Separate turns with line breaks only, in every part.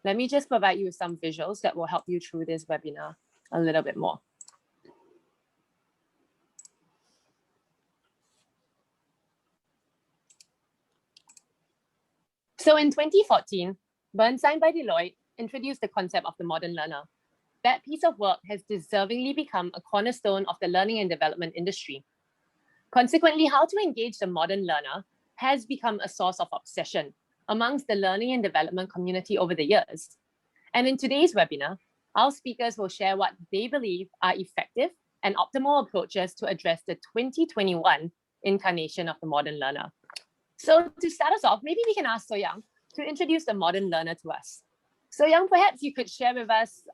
Let me just provide you some visuals that will help you through this webinar a little bit more. So in 2014, Bernstein by Deloitte introduced the concept of the modern learner. That piece of work has deservingly become a cornerstone of the learning and development industry. Consequently, how to engage the modern learner has become a source of obsession amongst the learning and development community over the years. And in today's webinar, our speakers will share what they believe are effective and optimal approaches to address the 2021 incarnation of the modern learner. So to start us off, maybe we can ask So-Young to introduce the modern learner to us. So-Young, perhaps you could share with us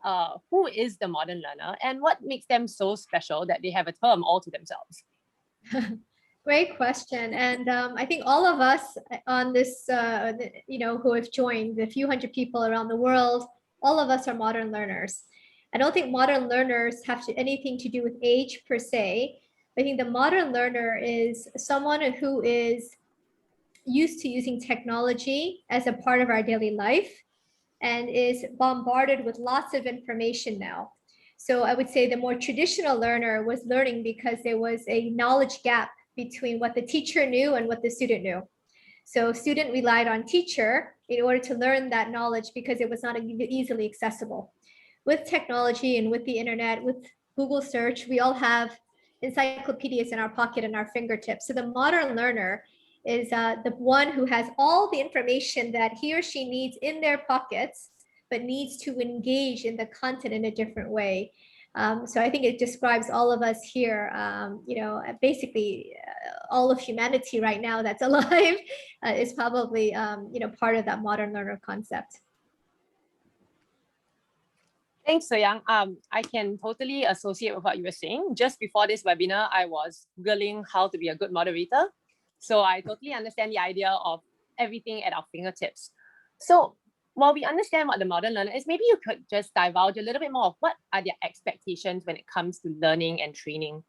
who is the modern learner and what makes them so special that they have a term all to themselves.
Great question. And I think all of us on this, who have joined, the few hundred people around the world, all of us are modern learners. I don't think modern learners have anything to do with age per se. I think the modern learner is someone who is used to using technology as a part of our daily life and is bombarded with lots of information now. So I would say the more traditional learner was learning because there was a knowledge gap between what the teacher knew and what the student knew. So student relied on teacher in order to learn that knowledge because it was not easily accessible. With technology and with the internet, with Google search, we all have encyclopedias in our pocket and our fingertips. So the modern learner is the one who has all the information that he or she needs in their pockets, but needs to engage in the content in a different way. So I think it describes all of us here, basically all of humanity right now that's alive is probably, part of that modern learner concept.
Thanks, So-Young. I can totally associate with what you were saying. Just before this webinar, I was Googling how to be a good moderator. So I totally understand the idea of everything at our fingertips. So while we understand what the modern learner is, maybe you could just divulge a little bit more of what are their expectations when it comes to learning and training.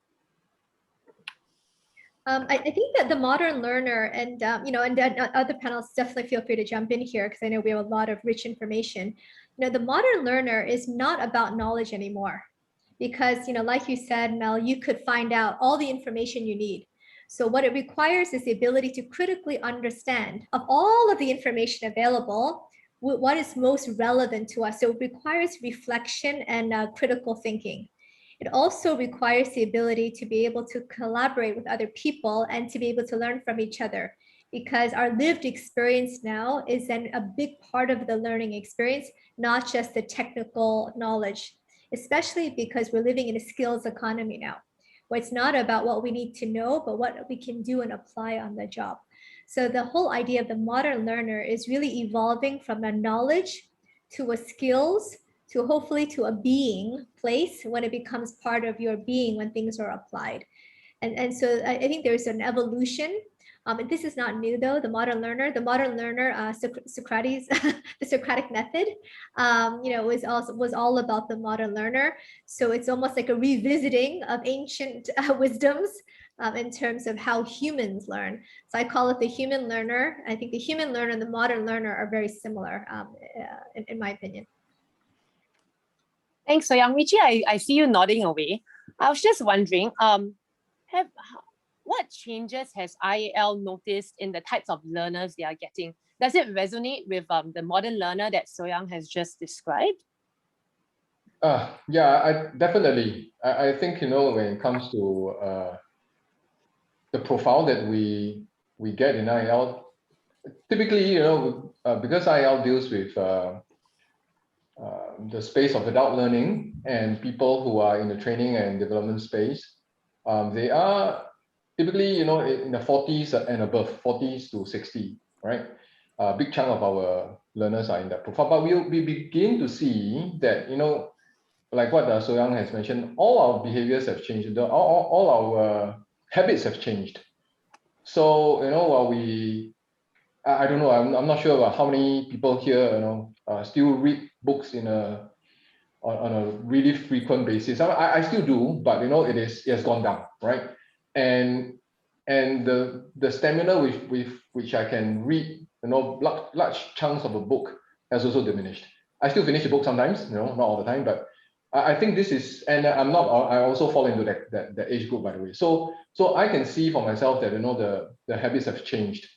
I think that the modern learner and, other panelists definitely feel free to jump in here because I know we have a lot of rich information. The modern learner is not about knowledge anymore because, like you said, Mel, you could find out all the information you need. So what it requires is the ability to critically understand of all of the information available, what is most relevant to us. So it requires reflection and critical thinking. It also requires the ability to be able to collaborate with other people and to be able to learn from each other, because our lived experience now is then a big part of the learning experience, not just the technical knowledge, especially because we're living in a skills economy now, where it's not about what we need to know, but what we can do and apply on the job. So the whole idea of the modern learner is really evolving from a knowledge to a skills to hopefully to a being place when it becomes part of your being when things are applied. And so I think there's an evolution. And this is not new though, the modern learner, Socrates, the Socratic method, was all about the modern learner. So it's almost like a revisiting of ancient wisdoms in terms of how humans learn. So I call it the human learner. I think the human learner and the modern learner are very similar in my opinion.
Thanks, So-Young. Michi, I see you nodding away. I was just wondering, what changes has IAL noticed in the types of learners they are getting? Does it resonate with the modern learner that So-Young has just described?
Yeah, definitely. I think, when it comes to the profile that we get in IAL, typically, because IAL deals with the space of adult learning and people who are in the training and development space, they are typically, in the 40s and above, 40s to 60, right? A big chunk of our learners are in that profile, but we begin to see that, like what So-Young has mentioned, all our behaviors have changed, all our habits have changed. So, while I don't know, I'm not sure about how many people here, still read books on a really frequent basis. I still do, but it has gone down, right? And the stamina with which I can read, large chunks of a book has also diminished. I still finish the book sometimes, you know, not all the time, but I think this is, and I'm not, I also fall into that age group, by the way. So I can see for myself that, you know, the habits have changed.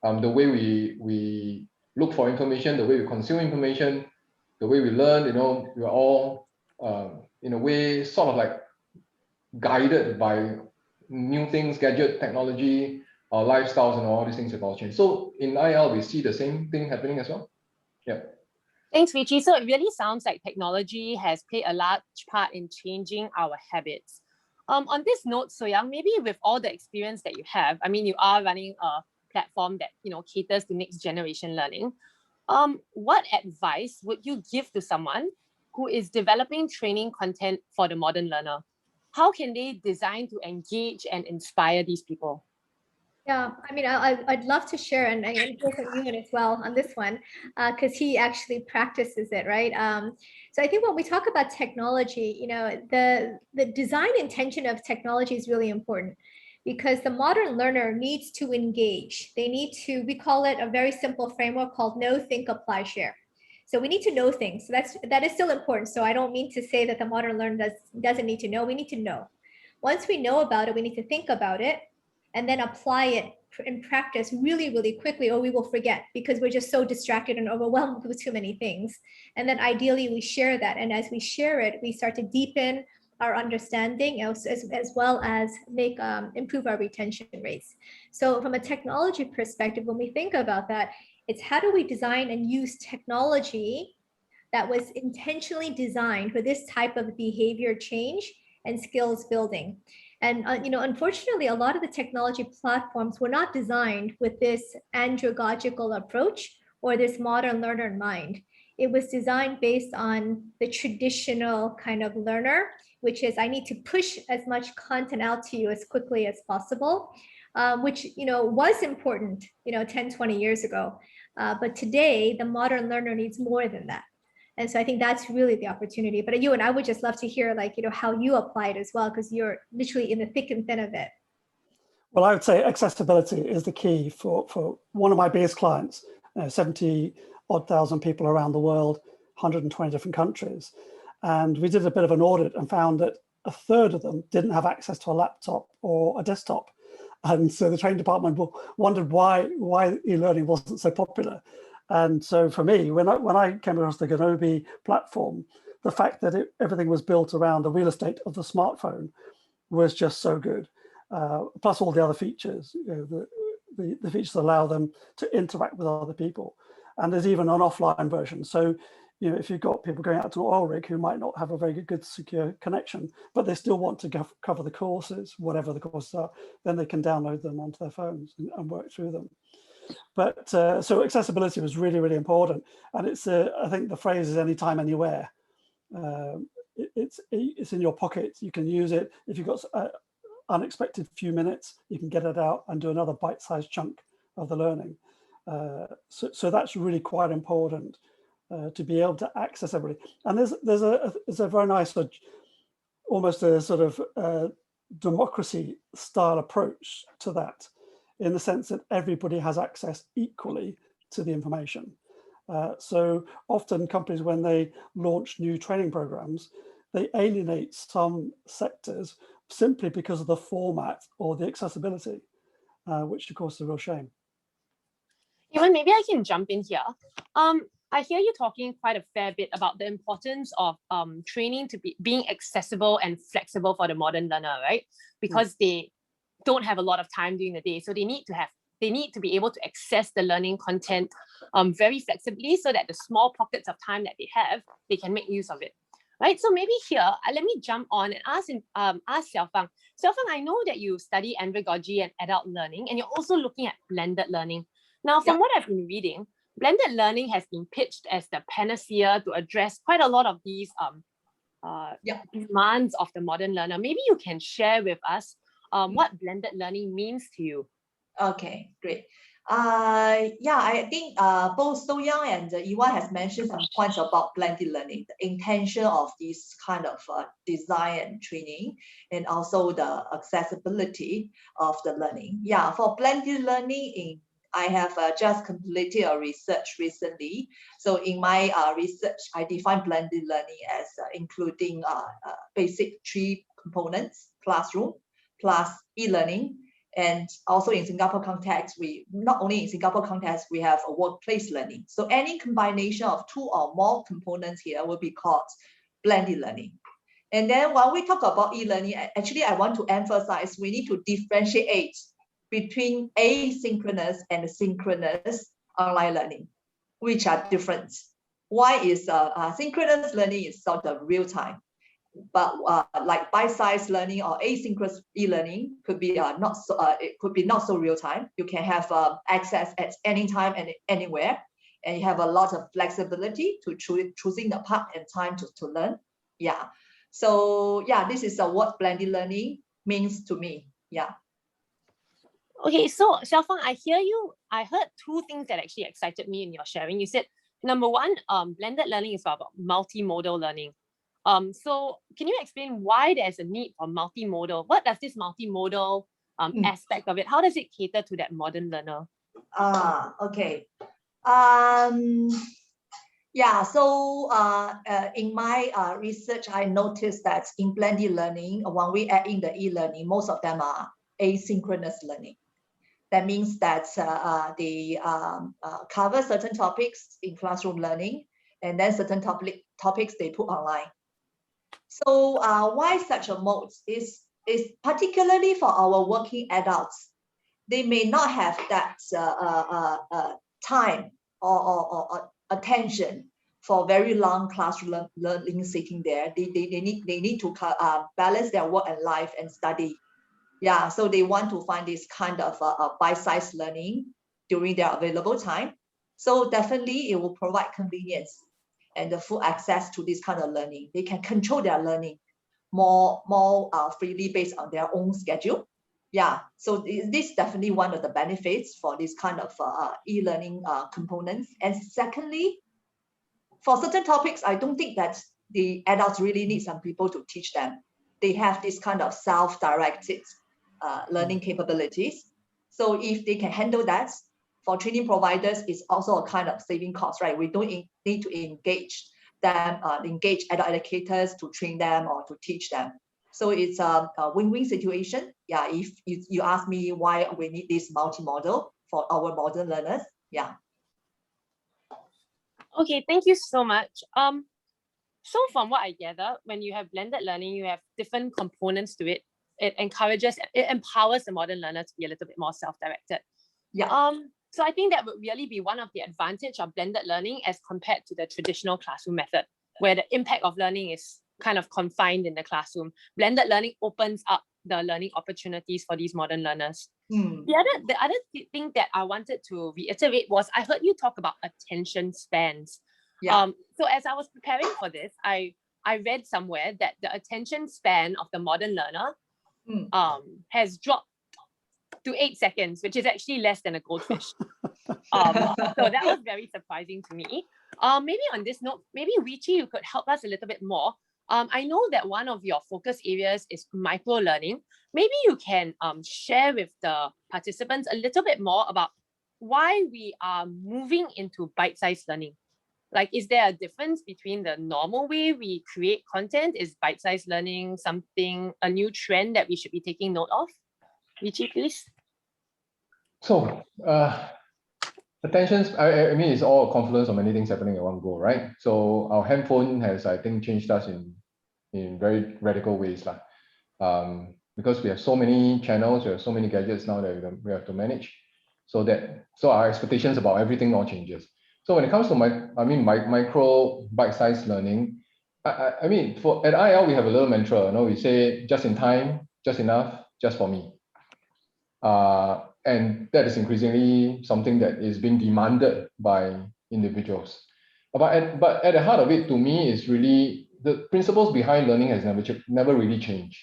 The way we look for information, the way we consume information, the way we learn, you know, we're all in a way sort of like guided by new things, gadget technology, our lifestyles, and all these things have all changed. So in IL, we see the same thing happening as well. Yeah.
Thanks, Richie. So it really sounds like technology has played a large part in changing our habits. On this note, Soyoung, maybe with all the experience that you have, I mean, you are running a platform that, you know, caters to next generation learning. What advice would you give to someone who is developing training content for the modern learner? How can they design to engage and inspire these people?
Yeah, I mean, I'd love to share and hear from Ewan as well on this one, because he actually practices it, right? So I think when we talk about technology, you know, the design intention of technology is really important because the modern learner needs to engage. They need to, we call it a very simple framework called know, think, apply, share. So we need to know things. So that is still important. So I don't mean to say that the modern learner doesn't need to know. We need to know. Once we know about it, we need to think about it and then apply it in practice really, really quickly, or we will forget because we're just so distracted and overwhelmed with too many things. And then ideally we share that. And as we share it, we start to deepen our understanding as well as make improve our retention rates. So from a technology perspective, when we think about that, it's how do we design and use technology that was intentionally designed for this type of behavior change and skills building. And you know, unfortunately, a lot of the technology platforms were not designed with this andragogical approach or this modern learner in mind. It was designed based on the traditional kind of learner, which is I need to push as much content out to you as quickly as possible, which, you know, was important, you know, 10, 20 years ago. But today, the modern learner needs more than that. And so I think that's really the opportunity. But Ewan, I would just love to hear, like, you know, how you apply it as well, because you're literally in the thick and thin of it.
Well, I would say accessibility is the key for one of my biggest clients, 70 odd thousand people around the world, 120 different countries. And we did a bit of an audit and found that a third of them didn't have access to a laptop or a desktop. And so the training department wondered why e-learning wasn't so popular. And so for me, when I came across the Gnowbe platform, the fact that everything was built around the real estate of the smartphone was just so good. Plus all the other features, you know, the features allow them to interact with other people. And there's even an offline version. So, you know, if you've got people going out to an oil rig who might not have a very good secure connection, but they still want to cover the courses, whatever the courses are, then they can download them onto their phones and work through them. But so accessibility was really, really important. And it's, I think the phrase is anytime, anywhere. It's in your pocket. You can use it. If you've got unexpected few minutes, you can get it out and do another bite-sized chunk of the learning. So that's really quite important to be able to access everybody. And there's a very nice, almost a sort of democracy style approach to that, in the sense that everybody has access equally to the information. So often companies, when they launch new training programs, they alienate some sectors simply because of the format or the accessibility, which of course is a real shame.
Ewan, maybe I can jump in here. I hear you talking quite a fair bit about the importance of training to being accessible and flexible for the modern learner, right? Because they don't have a lot of time during the day, so they need to be able to access the learning content very flexibly, so that the small pockets of time that they have, they can make use of it, right? So maybe here, let me jump on and ask Xiaofang. Xiaofang, I know that you study andragogy and adult learning, and you're also looking at blended learning. Now, from what I've been reading, blended learning has been pitched as the panacea to address quite a lot of these demands of the modern learner. Maybe you can share with us what blended learning means to you.
Okay, great. I think both Soyoung and Ewan has mentioned some points about blended learning, the intention of this kind of design and training, and also the accessibility of the learning. Yeah, for blended learning in I have just completed a research recently. So in my research, I define blended learning as including basic 3 components: classroom plus e-learning. And also in Singapore context, not only in Singapore context, we have a workplace learning. So any combination of 2 or more components here will be called blended learning. And then when we talk about e-learning, actually I want to emphasize we need to differentiate between asynchronous and synchronous online learning, which are different. Why is synchronous learning is sort of real time, but like bite-sized learning or asynchronous e-learning could be not so real time. You can have access at any time and anywhere, and you have a lot of flexibility to choosing the part and time to learn. Yeah. So yeah, this is what blended learning means to me. Yeah.
Okay, so Xiaofeng, I heard 2 things that actually excited me in your sharing. You said, number 1, blended learning is about multimodal learning. So can you explain why there's a need for multimodal? What does this multimodal aspect of it, how does it cater to that modern learner?
Okay. Yeah, so in my research, I noticed that in blended learning, when we add in the e-learning, most of them are asynchronous learning. That means that they cover certain topics in classroom learning, and then certain topics they put online. So why such a mode is particularly for our working adults. They may not have that time or attention for very long classroom learning sitting there. They need to balance their work and life and study. Yeah, so they want to find this kind of bite-sized learning during their available time. So definitely it will provide convenience and the full access to this kind of learning. They can control their learning more freely based on their own schedule. Yeah, so this is definitely one of the benefits for this kind of e-learning components. And secondly, for certain topics, I don't think that the adults really need some people to teach them. They have this kind of self-directed learning capabilities. So if they can handle that, for training providers, it's also a kind of saving cost, right? We don't need to engage adult educators to train them or to teach them. So it's a win-win situation. Yeah, if you ask me why we need this multimodal for our modern learners, yeah.
Okay, thank you so much. So from what I gather, when you have blended learning, you have different components to it. It empowers the modern learner to be a little bit more self-directed.
Yeah.
So I think that would really be one of the advantage of blended learning as compared to the traditional classroom method, where the impact of learning is kind of confined in the classroom. Blended learning opens up the learning opportunities for these modern learners. The other thing that I wanted to reiterate was I heard you talk about attention spans.
Yeah.
So as I was preparing for this, I read somewhere that the attention span of the modern learner has dropped to 8 seconds, which is actually less than a goldfish. So that was very surprising to me. Maybe on this note, maybe Richie, you could help us a little bit more. I know that one of your focus areas is micro-learning. Maybe you can share with the participants a little bit more about why we are moving into bite-sized learning. Like, is there a difference between the normal way we create content? Is bite-sized learning a new trend that we should be taking note of? Richie, please.
So, attention, I mean, it's all a confluence of many things happening at one go, right? So our handphone has, I think, changed us in very radical ways. Because we have so many channels, we have so many gadgets now that we have to manage. So our expectations about everything all changes. So when it comes to micro bite-sized learning, I mean, at IL, we have a little mantra, we say just in time, just enough, just for me. And that is increasingly something that is being demanded by individuals. But at the heart of it, to me, is really the principles behind learning has never really changed.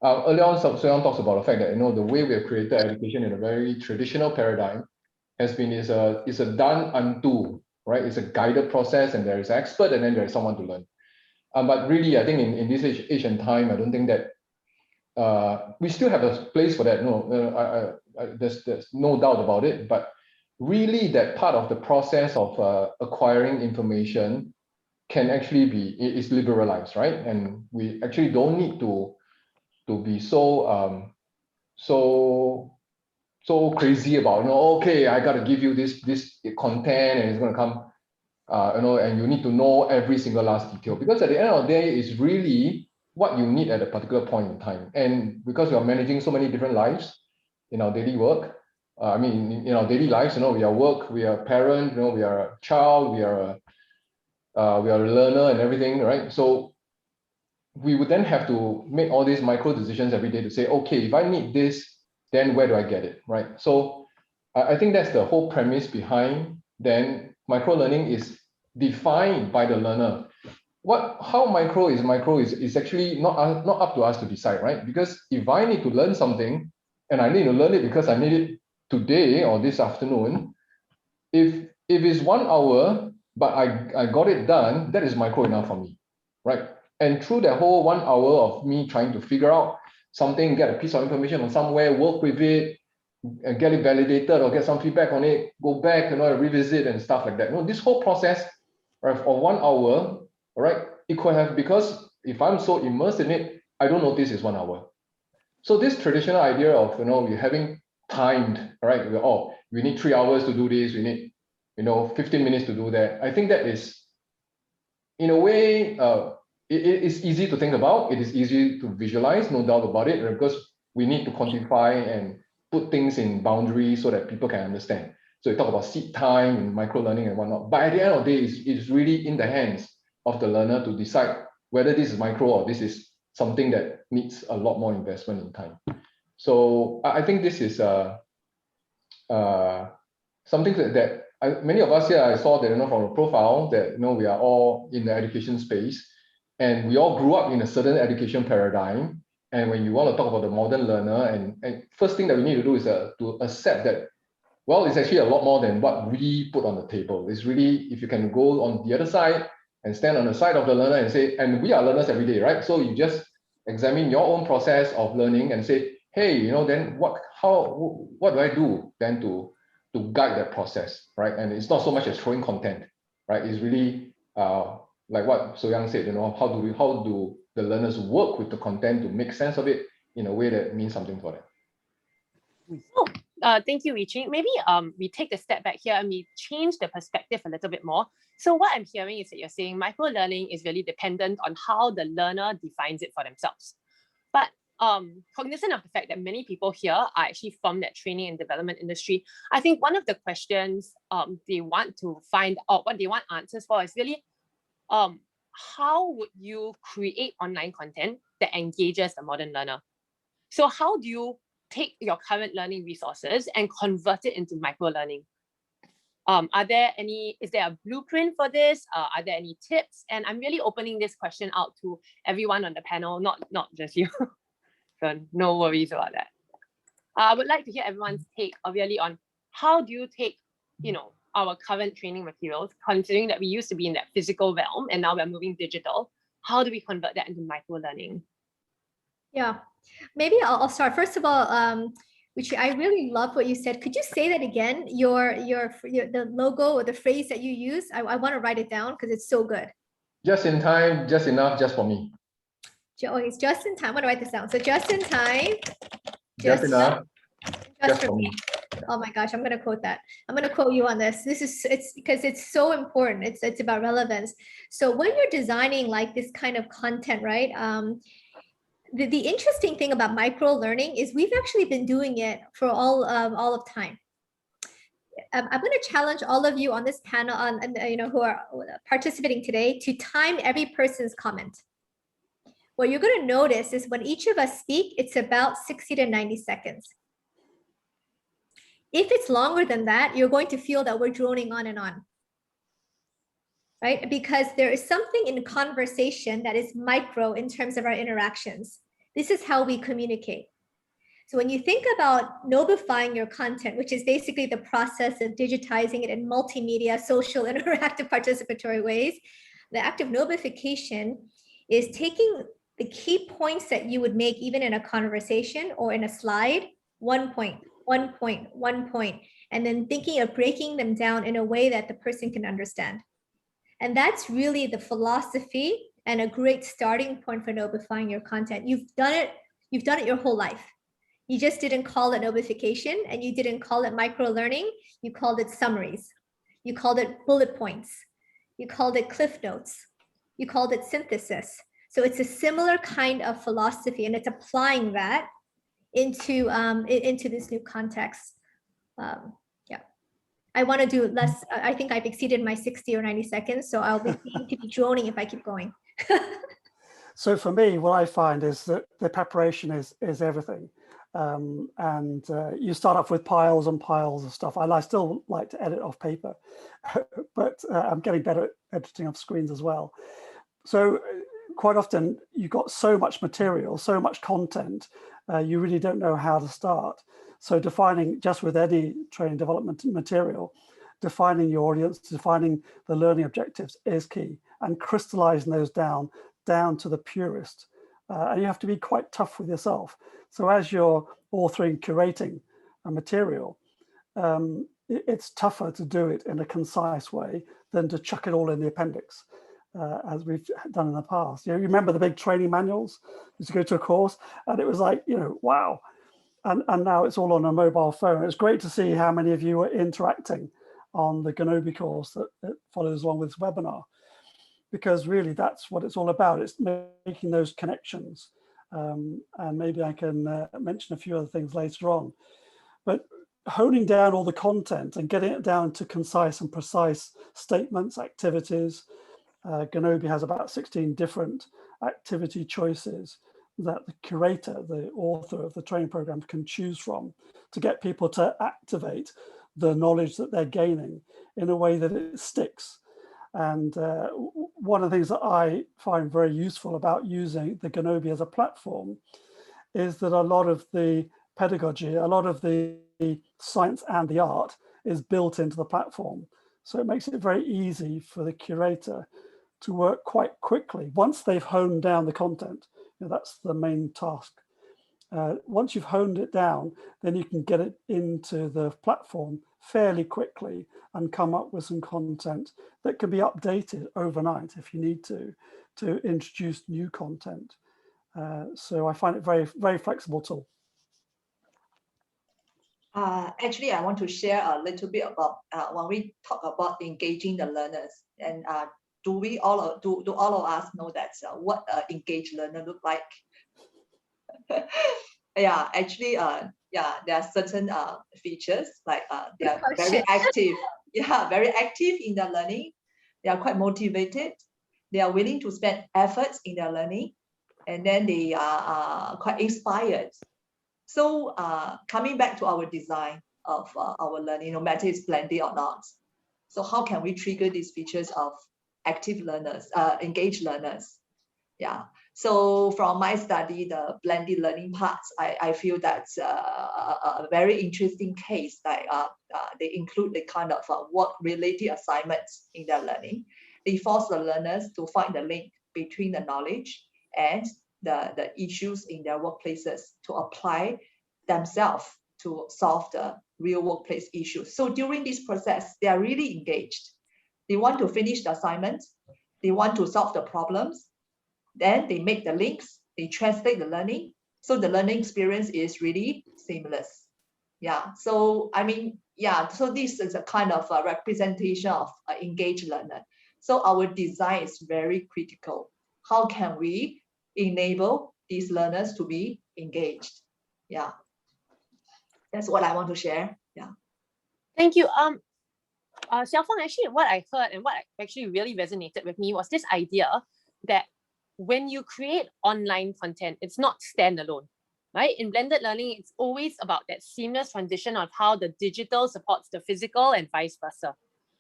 Earlier on, Soyoung talks about the fact that the way we have created education in a very traditional paradigm has been is a done unto, right? It's a guided process, and there is an expert, and then there is someone to learn. But really, I think in this age and time, I don't think that we still have a place for that. No, there's no doubt about it. But really that part of the process of acquiring information can actually is liberalized, right? And we actually don't need to be so so crazy about, okay, I got to give you this content and it's going to come, and you need to know every single last detail, because at the end of the day, it's really what you need at a particular point in time. And because we are managing so many different lives in our daily work, in our daily lives, we are work, we are a parent, we are a child, we are a learner and everything, right? So we would then have to make all these micro decisions every day to say, okay, if I need this, then where do I get it, right? So I think that's the whole premise behind then micro learning is defined by the learner. How micro is actually not up to us to decide, right? Because if I need to learn something and I need to learn it because I need it today or this afternoon, if it's 1 hour, but I got it done, that is micro enough for me, right? And through that whole 1 hour of me trying to figure out something, get a piece of information from somewhere, work with it, and get it validated or get some feedback on it, go back, revisit and stuff like that. This whole process, right, for 1 hour, all right, it could have, because if I'm so immersed in it, I don't notice it's 1 hour. So this traditional idea of, you're having timed, right? We need 3 hours to do this, we need, 15 minutes to do that. I think that is, in a way, it is easy to think about. It is easy to visualize, no doubt about it, because we need to quantify and put things in boundaries so that people can understand. So you talk about seed time and micro learning and whatnot. But at the end of the day, it's really in the hands of the learner to decide whether this is micro or this is something that needs a lot more investment in time. So I think this is something that many of us here, I saw that, from the profile that, we are all in the education space and we all grew up in a certain education paradigm. And when you want to talk about the modern learner, and first thing that we need to do is to accept that, well, it's actually a lot more than what we put on the table. It's really, if you can go on the other side and stand on the side of the learner and say, and we are learners every day, right? So you just examine your own process of learning and say, hey, then what do I do then to guide that process, right? And it's not so much as throwing content, right? It's really like what So-Young said, how do the learners work with the content to make sense of it in a way that means something for them.
Thank you, Richie. Maybe we take a step back here and we change the perspective a little bit more. So what I'm hearing is that you're saying micro-learning is really dependent on how the learner defines it for themselves. But cognizant of the fact that many people here are actually from that training and development industry, I think one of the questions they want to find out, what they want answers for, is really how would you create online content that engages the modern learner? So how do you take your current learning resources and convert it into micro-learning? Is there a blueprint for this? Are there any tips? And I'm really opening this question out to everyone on the panel, not just you. So no worries about that. I would like to hear everyone's take really on how do you take, our current training materials, considering that we used to be in that physical realm and now we're moving digital. How do we convert that into micro-learning?
Yeah, maybe I'll start. First of all, which I really love what you said. Could you say that again? The logo or the phrase that you use. I want to write it down because it's so good.
Just in time, just enough, just for me.
Oh, it's just in time. I'm gonna write this down. So just in time,
just enough,
just for me. Oh my gosh, I'm gonna quote that. I'm gonna quote you on this. It's because it's so important. It's about relevance. So when you're designing like this kind of content, right? The interesting thing about micro learning is we've actually been doing it for all of time. I'm going to challenge all of you on this panel, who are participating today, to time every person's comment. What you're going to notice is when each of us speak, it's about 60 to 90 seconds. If it's longer than that, you're going to feel that we're droning on and on, right? Because there is something in conversation that is micro in terms of our interactions. This is how we communicate. So when you think about Gnowbifying your content, which is basically the process of digitizing it in multimedia, social, interactive, participatory ways, the act of Gnobification is taking the key points that you would make even in a conversation or in a slide, one point, one point, and then thinking of breaking them down in a way that the person can understand. And that's really the philosophy and a great starting point for Gnowbifying your content. You've done it your whole life. You just didn't call it Gnowbification, and you didn't call it micro learning. You called it summaries. You called it bullet points. You called it cliff notes. You called it synthesis. So it's a similar kind of philosophy, and it's applying that into this new context. Yeah, I want to do less. I think I've exceeded my 60 or 90 seconds, so I'll be needing to be droning if I keep going.
So for me, what I find is that the preparation is everything. You start off with piles and piles of stuff. I still like to edit off paper, but I'm getting better at editing off screens as well. So quite often you've got so much material, so much content, you really don't know how to start. So defining, just with any training development material, defining your audience, defining the learning objectives is key, and crystallizing those down to the purest. And you have to be quite tough with yourself. So as you're authoring, curating a material, it's tougher to do it in a concise way than to chuck it all in the appendix, as we've done in the past. You remember the big training manuals? You used to go to a course and it was like, wow. And now it's all on a mobile phone. It's great to see how many of you are interacting on the Gnowbe course that follows along with this webinar, because really that's what it's all about. It's making those connections. And maybe I can mention a few other things later on. But honing down all the content and getting it down to concise and precise statements, activities. Gnowbe has about 16 different activity choices that the curator, the author of the training program, can choose from to get people to activate the knowledge that they're gaining in a way that it sticks. And one of the things that I find very useful about using the Gnowbe as a platform is that a lot of the pedagogy, a lot of the science and the art is built into the platform. So it makes it very easy for the curator to work quite quickly. Once they've honed down the content, that's the main task. Once you've honed it down, then you can get it into the platform fairly quickly and come up with some content that can be updated overnight if you need to introduce new content. So I find it very, very flexible tool.
Actually, I want to share a little bit about when we talk about engaging the learners, and do all of us know that what engaged learner look like? Yeah, actually, yeah, there are certain features like they are very active. Yeah, very active in their learning. They are quite motivated. They are willing to spend efforts in their learning, and then they are quite inspired. So coming back to our design of our learning, no matter it's blended or not. So how can we trigger these features of active learners, engaged learners? Yeah. So from my study, the blended learning parts, I feel that's a very interesting case. Like they include the kind of work-related assignments in their learning. They force the learners to find the link between the knowledge and the issues in their workplaces to apply themselves to solve the real workplace issues. So during this process, they are really engaged. They want to finish the assignment. They want to solve the problems. Then they make the links, they translate the learning. So the learning experience is really seamless. Yeah, so I mean, yeah, so this is a kind of a representation of an engaged learner. So our design is very critical. How can we enable these learners to be engaged? Yeah, that's what I want to share. Yeah.
Thank you. Xiaofeng, actually what I heard and what actually really resonated with me was this idea that when you create online content, it's not standalone, right? In blended learning, it's always about that seamless transition of how the digital supports the physical and vice versa,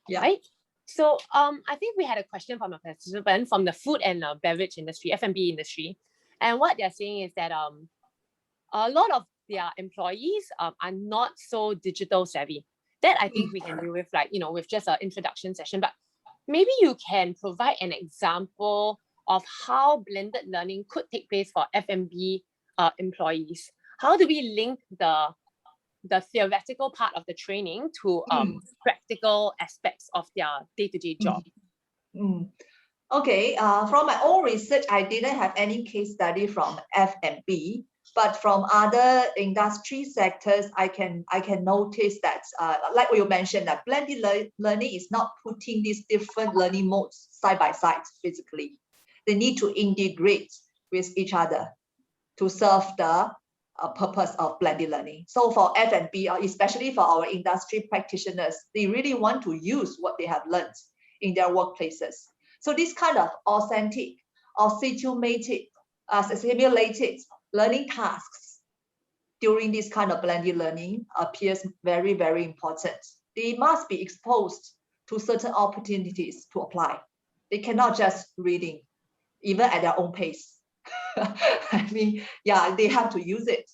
Yeah.
right? So I think we had a question from a participant from the food and beverage industry, F&B industry. And what they're saying is that a lot of their employees are not so digital savvy. That I think we can do with with just an introduction session, but maybe you can provide an example of how blended learning could take place for F&B employees. How do we link the the theoretical part of the training to practical aspects of their day-to-day job.
Okay, from my own research, I didn't have any case study from F&B, but from other industry sectors, I can notice that, like you mentioned, that blended learning is not putting these different learning modes side by side physically. They need to integrate with each other to serve the purpose of blended learning. So for F&B, or especially for our industry practitioners, they really want to use what they have learned in their workplaces. So this kind of authentic or simulated learning tasks during this kind of blended learning appears very, very important. They must be exposed to certain opportunities to apply. They cannot just reading, even at their own pace. I mean, yeah, they have to use it.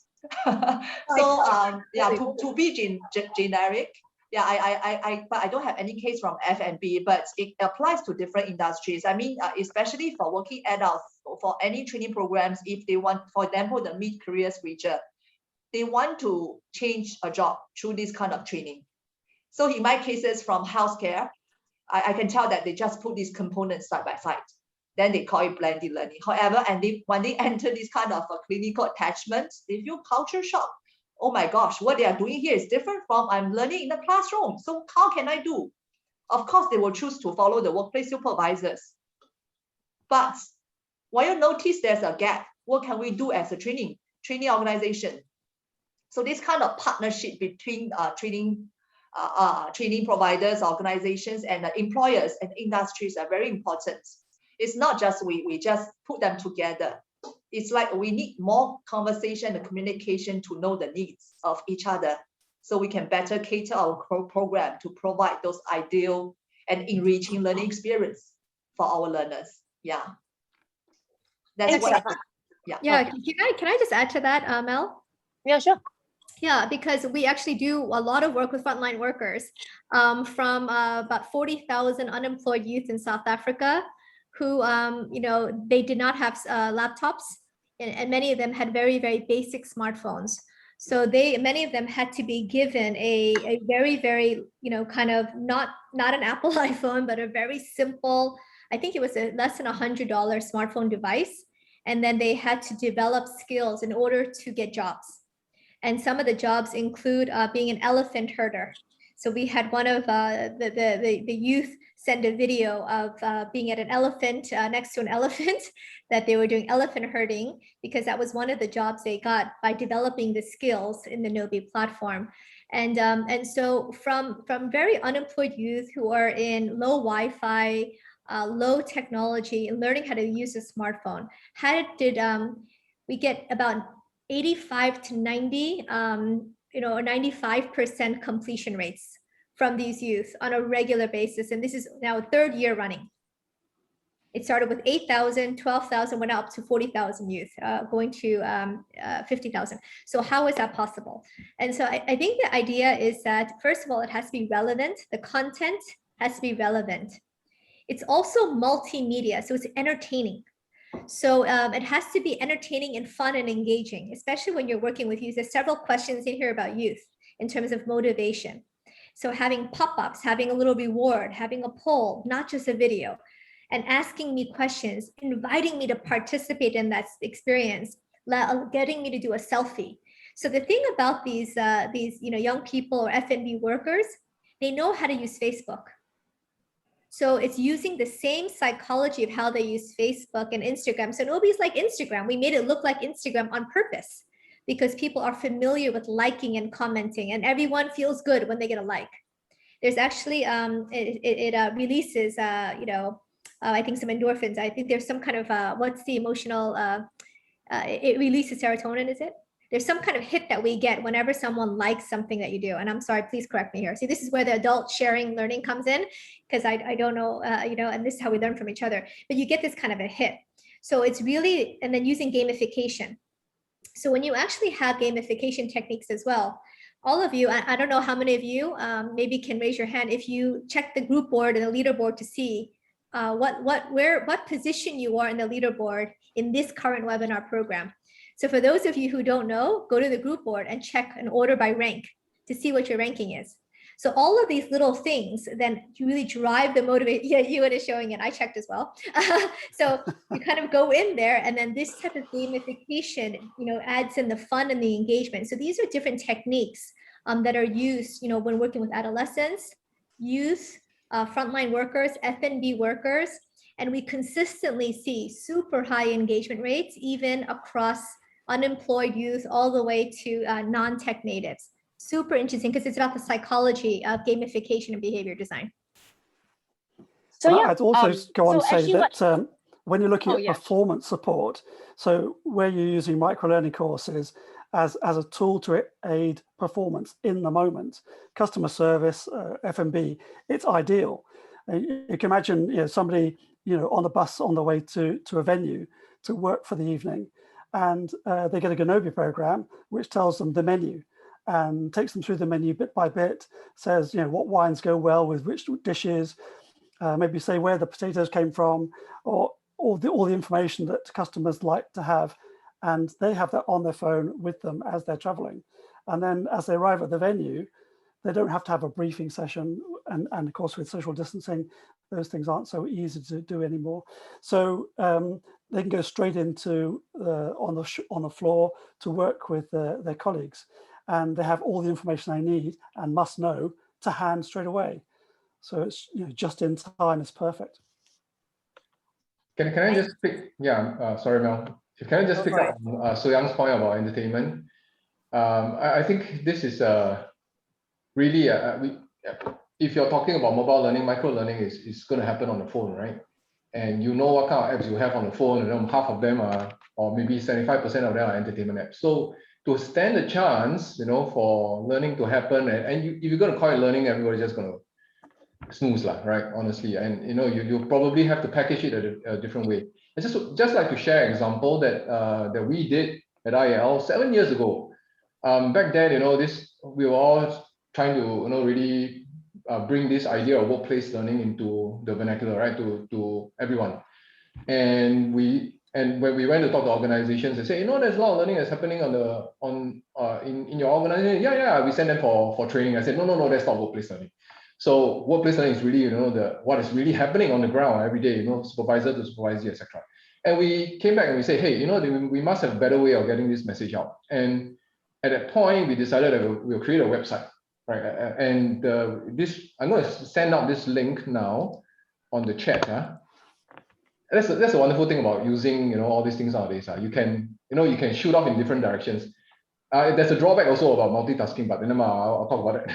So yeah, to be generic, yeah, but I don't have any case from F&B, but it applies to different industries. I mean, especially for working adults, for any training programs, if they want, for example, the mid-career switcher, they want to change a job through this kind of training. So in my cases from healthcare, I can tell that they just put these components side by side. Then they call it blended learning. However, when they enter this kind of a clinical attachment, they feel culture shock. Oh my gosh, what they are doing here is different from I'm learning in the classroom. So how can I do? Of course, they will choose to follow the workplace supervisors. But when you notice there's a gap, what can we do as a training organization? So this kind of partnership between training providers, organizations, and employers and industries are very important. It's not just we just put them together. It's like we need more conversation and communication to know the needs of each other, so we can better cater our program to provide those ideal and enriching learning experience for our learners. Yeah, that's what.
Yeah. Can I just add to that, Mel?
Yeah, sure.
Yeah, because we actually do a lot of work with frontline workers, from about 40,000 unemployed youth in South Africa, who, they did not have laptops, and many of them had very, very basic smartphones. So many of them had to be given a very, very, kind of not an Apple iPhone, but a very simple, I think it was a less than $100 smartphone device. And then they had to develop skills in order to get jobs. And some of the jobs include being an elephant herder. So we had one of the youth send a video of being at an elephant, next to an elephant, that they were doing elephant herding, because that was one of the jobs they got by developing the skills in the Gnowbe platform. And so from very unemployed youth who are in low Wi-Fi, low technology, and learning how to use a smartphone, we get about 85 to 90, 95% completion rates from these youth on a regular basis. And this is now 3rd year running. It started with 8,000, 12,000, went up to 40,000 youth, going to 50,000. So how is that possible? And so I think the idea is that, first of all, it has to be relevant. The content has to be relevant. It's also multimedia, so it's entertaining. So it has to be entertaining and fun and engaging, especially when you're working with youth. There's several questions in here about youth in terms of motivation. So having pop-ups, having a little reward, having a poll, not just a video, and asking me questions, inviting me to participate in that experience, getting me to do a selfie. So the thing about these young people or F&B workers, they know how to use Facebook. So it's using the same psychology of how they use Facebook and Instagram. So Gnowbe is like Instagram. We made it look like Instagram on purpose, because people are familiar with liking and commenting, and everyone feels good when they get a like. There's actually, it releases, I think some endorphins. I think there's some kind of, what's the emotional, it releases serotonin, is it? There's some kind of hit that we get whenever someone likes something that you do. And I'm sorry, please correct me here. See, this is where the adult sharing learning comes in, because I don't know, and this is how we learn from each other. But you get this kind of a hit. So it's really, and then using gamification. So when you actually have gamification techniques as well, all of you, I don't know how many of you maybe can raise your hand if you check the group board and the leaderboard to see what position you are in the leaderboard in this current webinar program. So for those of you who don't know, go to the group board and check an order by rank. to see what your ranking is. So all of these little things then really drive the motivation. Yeah, Ewan is showing it. I checked as well. So you kind of go in there, and then this type of gamification, adds in the fun and the engagement. So these are different techniques that are used, when working with adolescents, youth, frontline workers, F&B workers, and we consistently see super high engagement rates, even across unemployed youth all the way to non-tech natives. Super interesting because it's about the psychology of gamification and behavior design.
So
But
yeah,
I'd also go on
so
and say
actually
that when you're looking at
yeah.
performance support, so where you're using micro-learning courses as a tool to aid performance in the moment, customer service, F&B, it's ideal. You can imagine somebody on the bus on the way to a venue to work for the evening, and they get a Gnowbe program which tells them the menu and takes them through the menu bit by bit, says what wines go well with which dishes, maybe say where the potatoes came from, or all the information that customers like to have, and they have that on their phone with them as they're traveling. And then as they arrive at the venue, they don't have to have a briefing session, and of course with social distancing, those things aren't so easy to do anymore. So they can go straight into on the floor to work with their colleagues, and they have all the information they need and must know to hand straight away. So it's just in time is perfect.
Can I just pick? Yeah, sorry, Mel. Can I just pick up on So-Young's point about entertainment? I think this is really if you're talking about mobile learning, micro learning is going to happen on the phone, right? And what kind of apps you have on the phone, and half of them are, or maybe 75% of them are entertainment apps. So to stand a chance, for learning to happen, and if you're going to call it learning, everybody's just going to snooze, right? Honestly, and you probably have to package it a different way. I just like to share an example that we did at IL 7 years ago. Back then, we were all trying to really bring this idea of workplace learning into the vernacular, right, to everyone. And when we went to talk to organizations, they say, there's a lot of learning that's happening in your organization. Yeah, we send them for training. I said, no, that's not workplace learning. So workplace learning is really, what is really happening on the ground every day, supervisor to supervisor, etc. And we came back and we say, hey, we must have a better way of getting this message out. And at that point, we decided that we'll create a website, right? And I'm going to send out this link now on the chat. That's a wonderful thing about using, all these things nowadays. You can shoot off in different directions. There's a drawback also about multitasking, but then I'll talk about it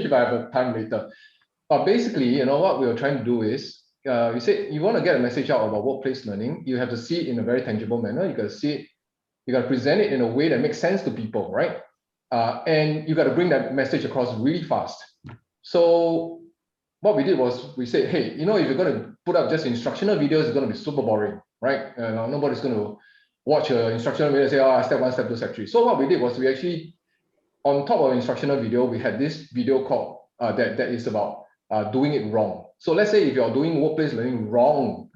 if I have time later. But basically, what we were trying to do is, we said you want to get a message out about workplace learning, you have to see it in a very tangible manner. You got to see it, you got to present it in a way that makes sense to people, right? And you got to bring that message across really fast. So what we did was we said, hey, if you're going to put up just instructional videos, it's going to be super boring, right? Nobody's going to watch an instructional video and say, step 1, step 2, step 3. So what we did was we actually, on top of instructional video, we had this video called that is about doing it wrong. So let's say if you're doing workplace learning wrong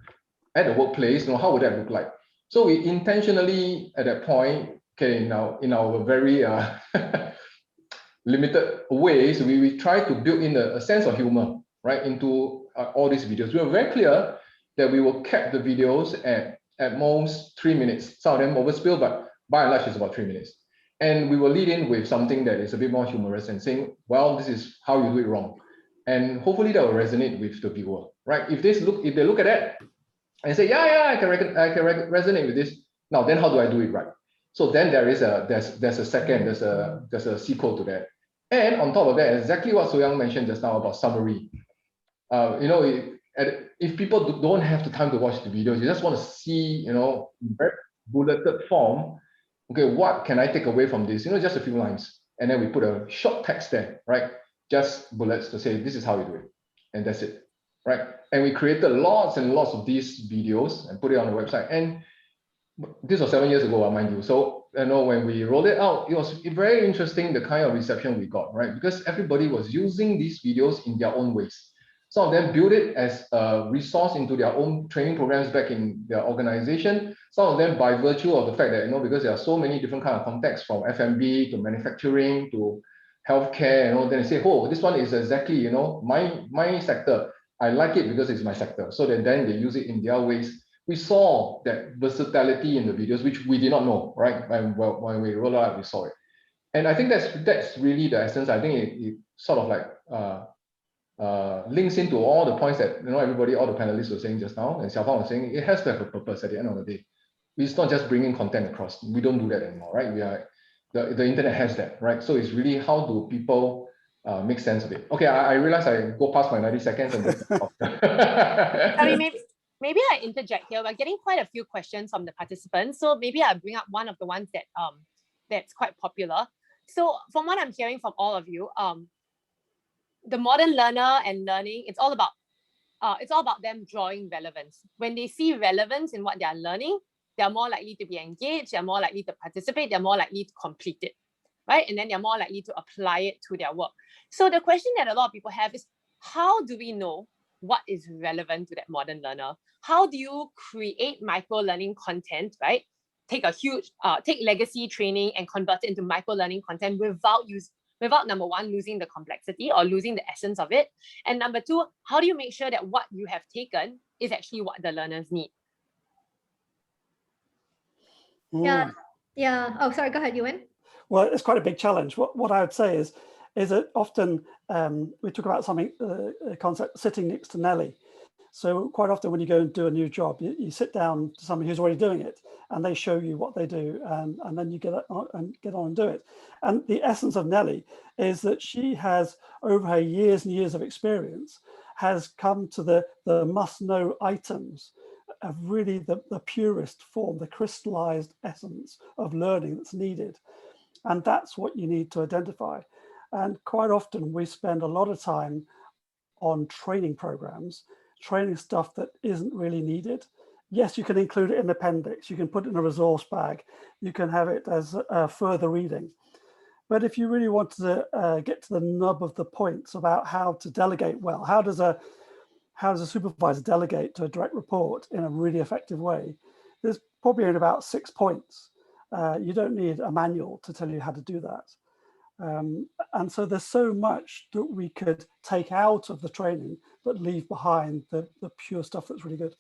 at the workplace, how would that look like? So we intentionally, at that point, in our very limited ways, we try to build in a sense of humor, right, into all these videos. We were very clear that we will cap the videos at most 3 minutes. Some of them overspill, but by and large, it's about 3 minutes. And we will lead in with something that is a bit more humorous and saying, well, this is how you do it wrong. And hopefully that will resonate with the viewer, right? If they look at that and say, I can resonate with this. Now, then how do I do it right? So then there's a sequel to that. And on top of that, exactly what So-Young mentioned just now about summary. If people don't have the time to watch the videos, you just want to see, in very bulleted form, okay, what can I take away from this? Just a few lines. And then we put a short text there, right? Just bullets to say, this is how you do it. And that's it, right? And we created lots and lots of these videos and put it on the website. And this was 7 years ago, mind you. So, when we rolled it out, it was very interesting, the kind of reception we got, right? Because everybody was using these videos in their own ways. Some of them built it as a resource into their own training programs back in their organization. Some of them by virtue of the fact that, because there are so many different kind of contexts, from F&B to manufacturing to healthcare, then they say, oh, this one is exactly, my sector. I like it because it's my sector. So then they use it in their ways. We saw that versatility in the videos, which we did not know, right? When we rolled out, we saw it. And I think that's really the essence. I think it sort of like links into all the points that all the panelists were saying just now, and Xiaofang was saying it has to have a purpose at the end of the day. It's not just bringing content across. We don't do that anymore, right? The internet has that, right? So it's really how do people make sense of it. Okay, I realize I go past my 90 seconds and
Sorry, maybe I interject here. We're getting quite a few questions from the participants, so maybe I bring up one of the ones that that's quite popular. So from what I'm hearing from all of you, the modern learner and learning, it's all about them drawing relevance. When they see relevance in what they are learning, they're more likely to be engaged, they're more likely to participate, they're more likely to complete it, right? And then they're more likely to apply it to their work. So the question that a lot of people have is, how do we know what is relevant to that modern learner? How do you create micro-learning content, right? Take legacy training and convert it into micro-learning content without number one, losing the complexity or losing the essence of it. And number two, how do you make sure that what you have taken is actually what the learners need?
Yeah. Oh, sorry, go ahead, Ewan.
Well, it's quite a big challenge. What I would say is that often we talk about something, a concept, sitting next to Nelly. So quite often when you go and do a new job, you sit down to somebody who's already doing it and they show you what they do, and then you get on and do it. And the essence of Nelly is that she has, over her years and years of experience, has come to the must-know items of really the purest form, the crystallized essence of learning that's needed. And that's what you need to identify. And quite often we spend a lot of time on training programs, training stuff that isn't really needed. Yes, you can include it in the appendix, you can put it in a resource bag, you can have it as further reading. But if you really want to get to the nub of the points about how to delegate well, how does a supervisor delegate to a direct report in a really effective way, there's probably only about 6 points. You don't need a manual to tell you how to do that. And so there's so much that we could take out of the training, but leave behind the pure stuff that's really good.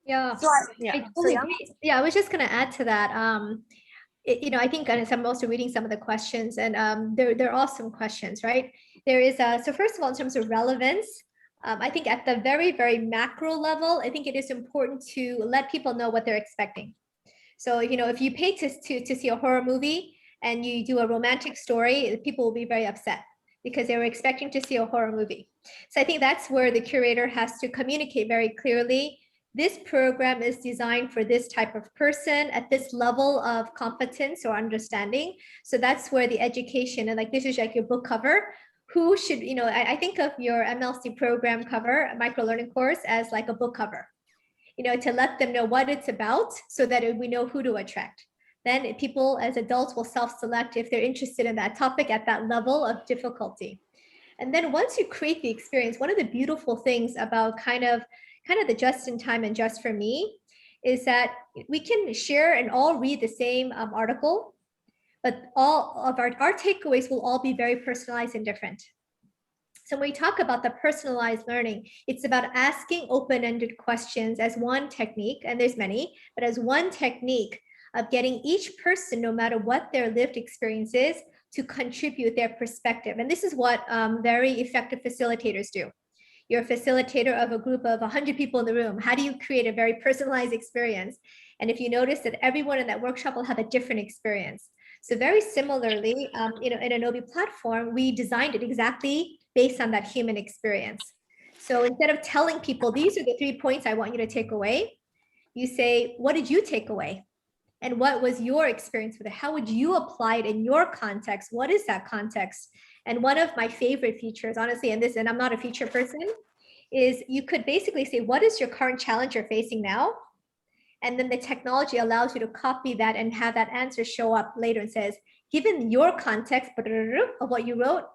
Yeah.
So
I was just going to add to that. I think I'm also reading some of the questions, and they're awesome questions, right? There is so first of all, in terms of relevance, I think at the very, very macro level, I think it is important to let people know what they're expecting. So, if you pay to see a horror movie and you do a romantic story, people will be very upset because they were expecting to see a horror movie. So I think that's where the curator has to communicate very clearly. This program is designed for this type of person at this level of competence or understanding. So that's where the education, and like this is like your book cover. Who should, I think of your MLC program cover, micro learning course, as like a book cover, to let them know what it's about so that we know who to attract. Then people as adults will self-select if they're interested in that topic at that level of difficulty. And then once you create the experience, one of the beautiful things about kind of the just in time and just for me is that we can share and all read the same article, but all of our takeaways will all be very personalized and different. So when we talk about the personalized learning, it's about asking open-ended questions as one technique, and there's many, but as one technique of getting each person, no matter what their lived experience is, to contribute their perspective. And this is what very effective facilitators do. You're a facilitator of a group of 100 people in the room. How do you create a very personalized experience? And if you notice that everyone in that workshop will have a different experience. So very similarly, in a Gnowbe platform, we designed it exactly based on that human experience. So instead of telling people, these are the 3 points I want you to take away, you say, what did you take away? And what was your experience with it? How would you apply it in your context? What is that context? And one of my favorite features, honestly, and I'm not a feature person, is you could basically say, what is your current challenge you're facing now? And then the technology allows you to copy that and have that answer show up later and says, given your context of what you wrote,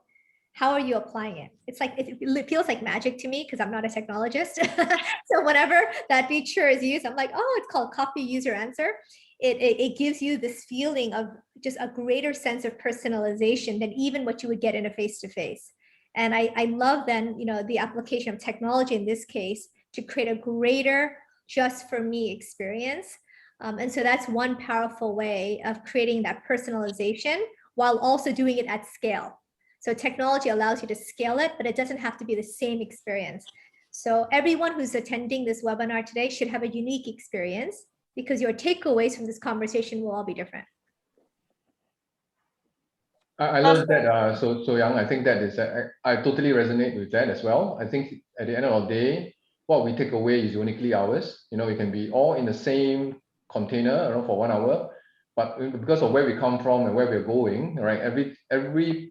how are you applying it? It's like, it feels like magic to me because I'm not a technologist. So whenever that feature is used, I'm like, oh, it's called copy user answer. It gives you this feeling of, just a greater sense of personalization than even what you would get in a face-to-face. And I love then, the application of technology in this case to create a greater just for me experience. And so that's one powerful way of creating that personalization while also doing it at scale. So technology allows you to scale it, but it doesn't have to be the same experience. So everyone who's attending this webinar today should have a unique experience because your takeaways from this conversation will all be different.
I love that, so Young. I think that is, I totally resonate with that as well. I think at the end of the day, what we take away is uniquely ours. We can be all in the same container for 1 hour, but because of where we come from and where we're going, right?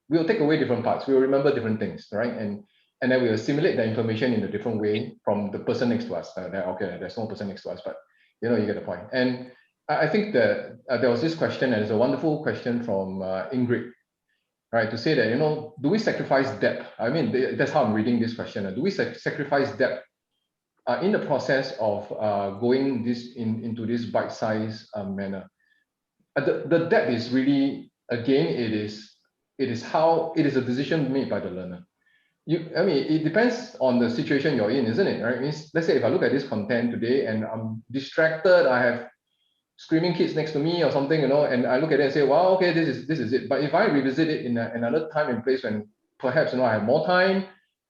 We'll take away different parts. We'll remember different things, right? And then we'll assimilate the information in a different way from the person next to us. Okay, there's no person next to us, but you get the point. And I think that there was this question, and it's a wonderful question from Ingrid. Right, to say that, do we sacrifice depth? I mean, that's how I'm reading this question. Do we sacrifice depth in the process of going into this bite-sized manner? The depth is really, again, it is a decision made by the learner. It depends on the situation you're in, isn't it? Right? Let's say if I look at this content today and I'm distracted, I have screaming kids next to me or something, and I look at it and say, wow, okay, this is it. But if I revisit it in another time and place when perhaps, I have more time,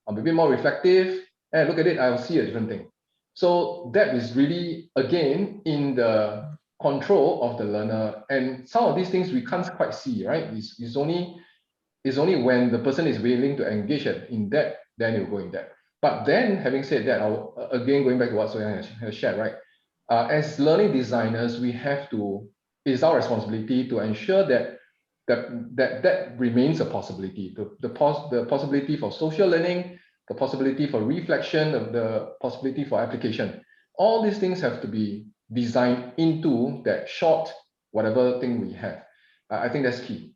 I'm a bit more reflective, and I look at it, I'll see a different thing. So that is really, again, in the control of the learner. And some of these things we can't quite see, right? It's only when the person is willing to engage in that, then you'll go in depth. But then, having said that, again, going back to what So Young has shared, right? As learning designers, it's our responsibility to ensure that remains a possibility. The possibility for social learning, the possibility for reflection, the possibility for application. All these things have to be designed into that short, whatever thing we have. I think that's key.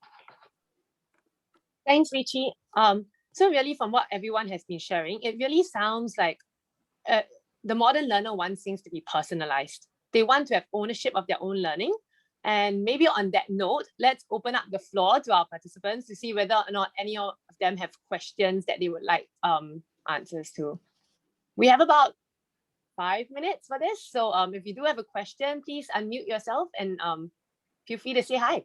Thanks, Richie. So really, from what everyone has been sharing, it really sounds like the modern learner wants things to be personalized. They want to have ownership of their own learning. And maybe on that note, let's open up the floor to our participants to see whether or not any of them have questions that they would like answers to. We have about 5 minutes for this. So if you do have a question, please unmute yourself and feel free to say hi.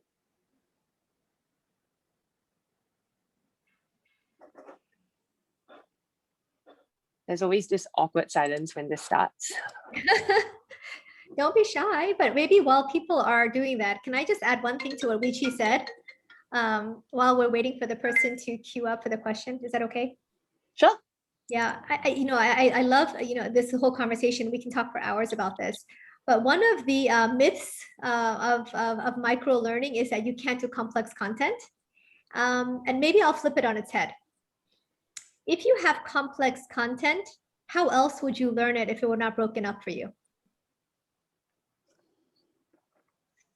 There's always this awkward silence when this starts.
Don't be shy, but maybe while people are doing that, can I just add one thing to what Richie said while we're waiting for the person to queue up for the question? Is that okay?
Sure.
Yeah, I love, this whole conversation. We can talk for hours about this. But one of the myths of micro learning is that you can't do complex content. And maybe I'll flip it on its head. If you have complex content, how else would you learn it if it were not broken up for you?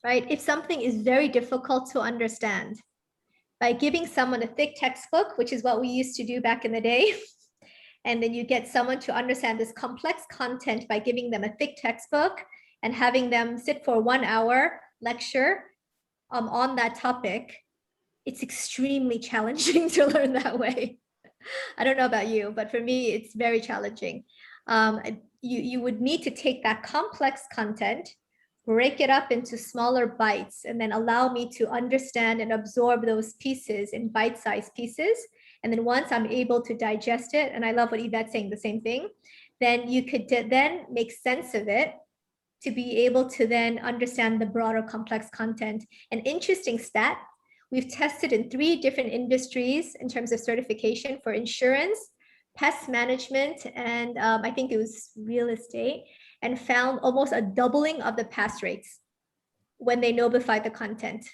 Right? If something is very difficult to understand, by giving someone a thick textbook, which is what we used to do back in the day, and then you get someone to understand this complex content by giving them a thick textbook and having them sit for 1 hour lecture on that topic, it's extremely challenging to learn that way. I don't know about you, but for me, it's very challenging. You would need to take that complex content, break it up into smaller bites, and then allow me to understand and absorb those pieces in bite-sized pieces. And then once I'm able to digest it, and I love what Yvette's saying, the same thing, then you could then make sense of it to be able to then understand the broader complex content. An interesting stat, we've tested in 3 different industries in terms of certification for insurance, pest management, and I think it was real estate, and found almost a doubling of the pass rates when they Gnowbified the content.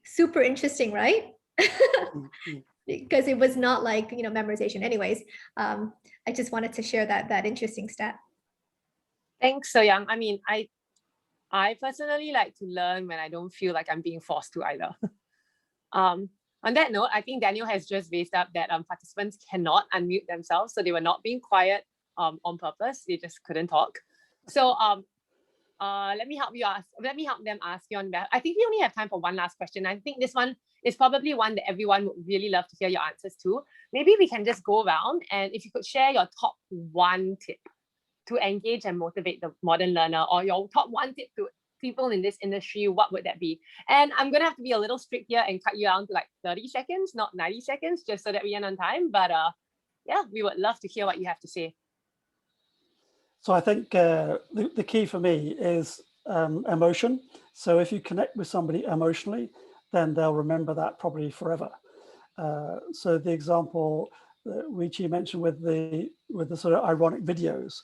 Super interesting, right? Because it was not like, memorization. Anyways, I just wanted to share that interesting stat.
Thanks, So Young. I mean, I personally like to learn when I don't feel like I'm being forced to either. On that note, I think Daniel has just raised up that participants cannot unmute themselves, so they were not being quiet on purpose. They just couldn't talk. So let me help them ask you on that. I think we only have time for one last question. I think this one is probably one that everyone would really love to hear your answers to. Maybe we can just go around, and if you could share your top one tip to engage and motivate the modern learner, or your top one tip to people in this industry, what would that be? And I'm gonna have to be a little strict here and cut you down to like 30 seconds, not 90 seconds, just so that we end on time. But yeah, we would love to hear what you have to say.
So I think the key for me is emotion. So if you connect with somebody emotionally, then they'll remember that probably forever. So the example that Weiqi mentioned with the sort of ironic videos,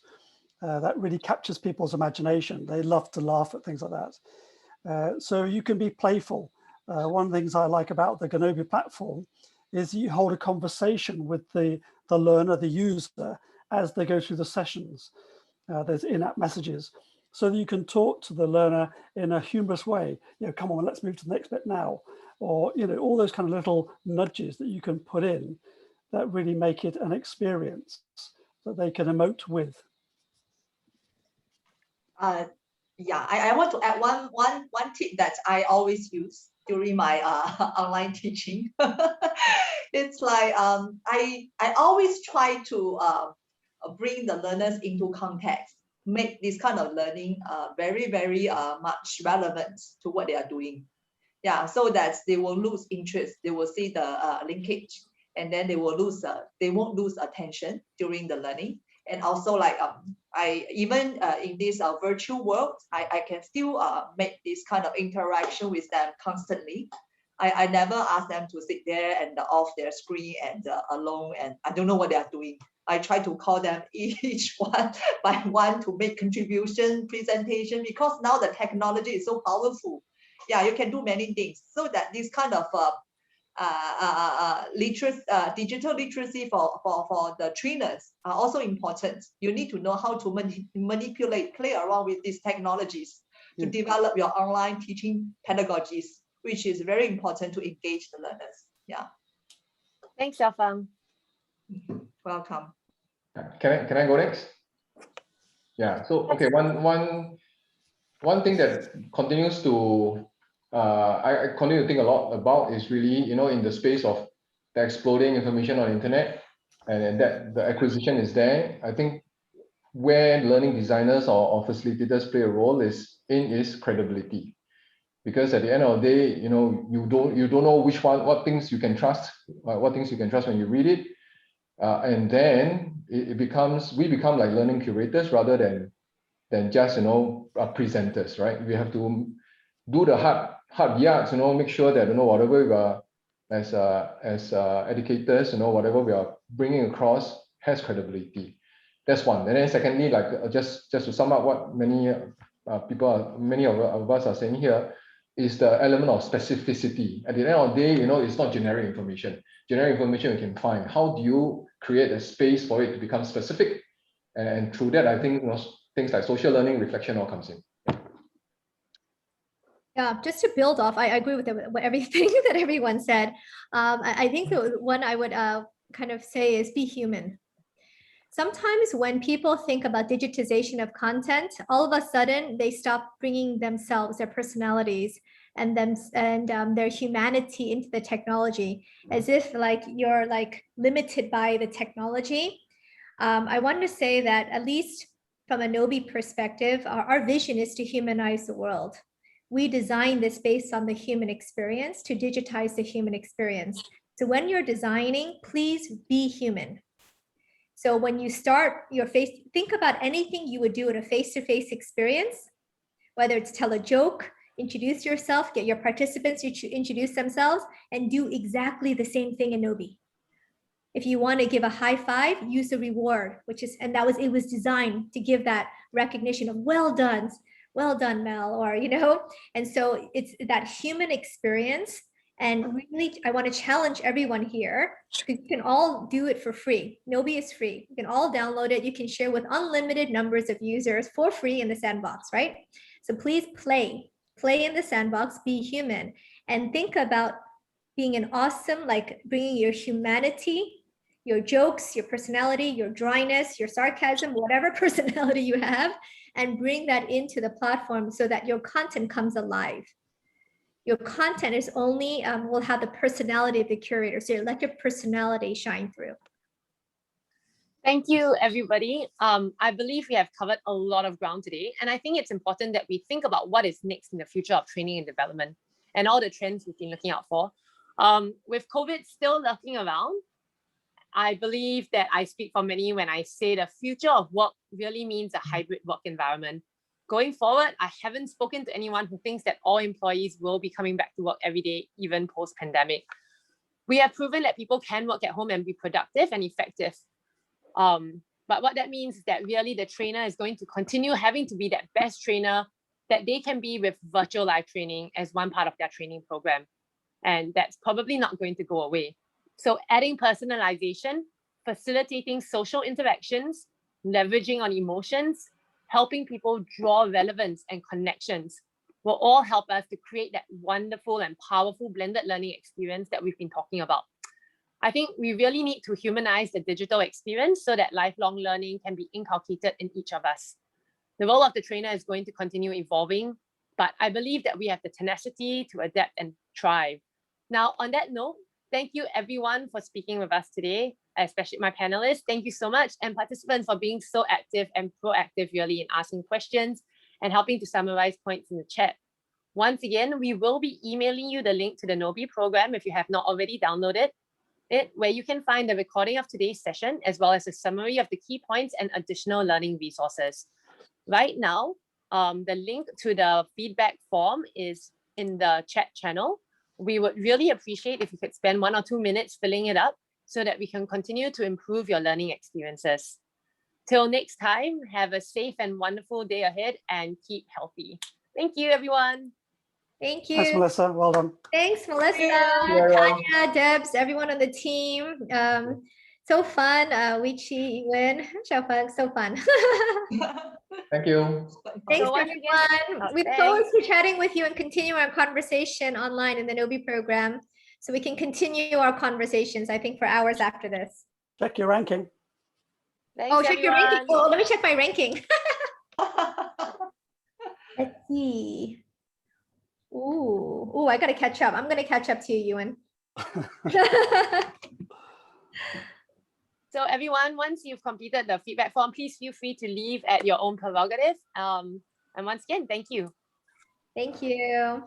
that really captures people's imagination. They love to laugh at things like that. So you can be playful. One of the things I like about the Gnowbe platform is you hold a conversation with the learner, the user, as they go through the sessions. There's in-app messages, so that you can talk to the learner in a humorous way. You know, come on, let's move to the next bit now. Or, you know, all those kind of little nudges that you can put in that really make it an experience that they can emote with.
Yeah, I want to add one tip that I always use during my online teaching. It's like I always try to bring the learners into context, make this kind of learning very much relevant to what they are doing. Yeah, so that they will lose interest, they will see the linkage, and then they won't lose attention during the learning. And also, like I even in this virtual world, I can still make this kind of interaction with them constantly. I never ask them to sit there and off their screen and alone, and I don't know what they are doing. I try to call them each one by one to make contribution, presentation, because now the technology is so powerful. Yeah, you can do many things. So that this kind of digital literacy for the trainers are also important. You need to know how to manipulate, play around with these technologies to develop your online teaching pedagogies, which is very important to engage the learners. Yeah.
Thanks, Xiaofang.
Welcome.
Can I go next? Yeah. So okay, one thing that continues to I continue to think a lot about is really, you know, in the space of the exploding information on the internet, and that the acquisition is there. I think where learning designers or facilitators play a role is credibility, because at the end of the day, you know, you don't know what things you can trust, when you read it, and then we become like learning curators rather than just, you know, presenters, right? We have to do the hard yards, you know, make sure that, you know, whatever we are as educators, you know, whatever we are bringing across has credibility. That's one. And then secondly, like just to sum up what many of us are saying here, is the element of specificity. At the end of the day, you know, it's not generic information. Generic information you can find. How do you create a space for it to become specific? And through that, I think, you know, things like social learning, reflection all comes in.
Yeah, just to build off, I agree with everything that everyone said. I think the one I would kind of say is be human. Sometimes when people think about digitization of content, all of a sudden they stop bringing themselves, their personalities, and their humanity into the technology, as if like you're like limited by the technology. I want to say that at least from a Gnowbe perspective, our vision is to humanize the world. We design this based on the human experience to digitize the human experience. So when you're designing, please be human. So when you start think about anything you would do in a face-to-face experience, whether it's tell a joke, introduce yourself, get your participants to introduce themselves, and do exactly the same thing in Gnowbe. If you want to give a high five, use the reward, it was designed to give that recognition of well done, Mel, or, you know, and so it's that human experience. And really, I want to challenge everyone here, because you can all do it for free. Gnowbe is free. You can all download it. You can share with unlimited numbers of users for free in the sandbox, right? So please play in the sandbox, be human, and think about being an awesome, like bringing your humanity your jokes, your personality, your dryness, your sarcasm, whatever personality you have, and bring that into the platform so that your content comes alive. Your content is only will have the personality of the curator. So you let your personality shine through.
Thank you, everybody. I believe we have covered a lot of ground today, and I think it's important that we think about what is next in the future of training and development and all the trends we've been looking out for. With COVID still lurking around, I believe that I speak for many when I say the future of work really means a hybrid work environment. Going forward, I haven't spoken to anyone who thinks that all employees will be coming back to work every day, even post-pandemic. We have proven that people can work at home and be productive and effective. But what that means is that really the trainer is going to continue having to be that best trainer that they can be with virtual live training as one part of their training program. And that's probably not going to go away. So adding personalization, facilitating social interactions, leveraging on emotions, helping people draw relevance and connections will all help us to create that wonderful and powerful blended learning experience that we've been talking about. I think we really need to humanize the digital experience so that lifelong learning can be inculcated in each of us. The role of the trainer is going to continue evolving, but I believe that we have the tenacity to adapt and thrive. Now, on that note, thank you everyone for speaking with us today, especially my panelists. Thank you so much, and participants for being so active and proactive really in asking questions and helping to summarize points in the chat. Once again, we will be emailing you the link to the Gnowbe program if you have not already downloaded it, where you can find the recording of today's session, as well as a summary of the key points and additional learning resources. Right now, the link to the feedback form is in the chat channel. We would really appreciate if you could spend 1 or 2 minutes filling it up so that we can continue to improve your learning experiences. Till next time, have a safe and wonderful day ahead and keep healthy. Thank you, everyone.
Thank you.
Thanks, Melissa. Well done.
Thanks, Melissa,
everyone.
Tanya, Debs, everyone on the team. So fun. Wichi, Ewan, Xiaofeng, so fun.
Thank you.
Thanks,
So once
everyone. We look forward to chatting with you and continue our conversation online in the Gnowbe program, so we can continue our conversations, I think, for hours after this.
Check your ranking.
Thanks,
Check your ranking. Oh, let me check my ranking. Let's see. Ooh, I gotta catch up. I'm gonna catch up to you, Ewan.
So everyone, once you've completed the feedback form, please feel free to leave at your own prerogative. And once again, thank you.
Thank you.